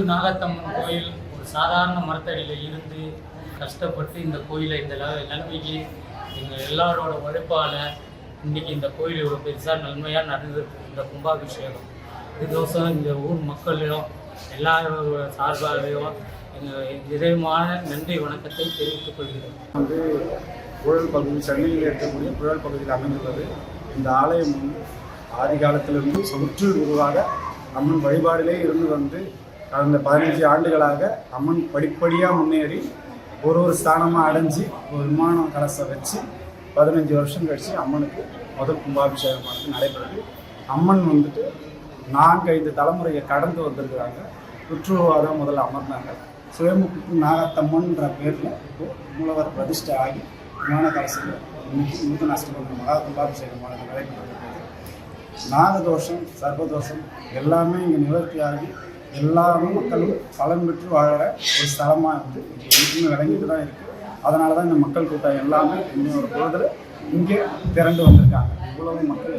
முத்து நாகத்தம்மன் கோயில் ஒரு சாதாரண மரத்தடியில் இருந்து கஷ்டப்பட்டு இந்த கோயிலை இந்த நிலைமைக்கு எங்கள் எல்லாரோட உழைப்பால் இன்றைக்கி இந்த கோயில் இவ்வளோ பெருசாக நன்மையாக நடந்திருக்கு. இந்த கும்பாபிஷேகம் இதுக்கோசரம் இந்த ஊர் மக்களையும் எல்லாரோட சார்பாகவும் எங்கள் இதயமான நன்றி வணக்கத்தை தெரிவித்துக் கொள்கிறோம். புழல் பகுதி, சென்னையில் இருக்கக்கூடிய புழல் பகுதியில் அமைந்துள்ளது. இந்த ஆலயம் ஆதி காலத்திலிருந்து முற்றில் உருவாக அம்மன் வழிபாடிலே இருந்து வந்து கடந்த 15 ஆண்டுகளாக அம்மன் படிப்படியாக முன்னேறி ஒரு ஸ்தானமாக அடைஞ்சு ஒரு விமானம் கலசை வச்சு 15 வருஷம் கழித்து அம்மனுக்கு முதல் கும்பாபிஷேகமானது நடைபெறுது. அம்மன் வந்துட்டு 4-5 தலைமுறையை கடந்து வந்திருக்கிறாங்க. சுற்றுவாதான் முதல்ல அமர்ந்தாங்க. சுயமுத்து நாகத்தம்மன்ற பேரில் இப்போது மூலவர் பிரதிஷ்டை ஆகி விமான கலசையில் இன்னைக்கு நூதன அஷ்டபந்தன மகா கும்பாபிஷேகமானது நடைபெற்றிருக்கிறது. நாகதோஷம், சர்வதோஷம் எல்லாமே இங்கே நிவர்த்தியாகி எல்லாரும் மக்களும் பலன் பெற்று வாழற ஒரு ஸ்தலமாக இருந்து இன்னும் விளங்கிட்டு தான் இருக்குது. அதனால தான் இந்த மக்கள் கூட்டம் எல்லாமே இன்னொரு பொழுதில் இங்கே திரண்டு வந்திருக்காங்க. இவ்வளவு மக்கள்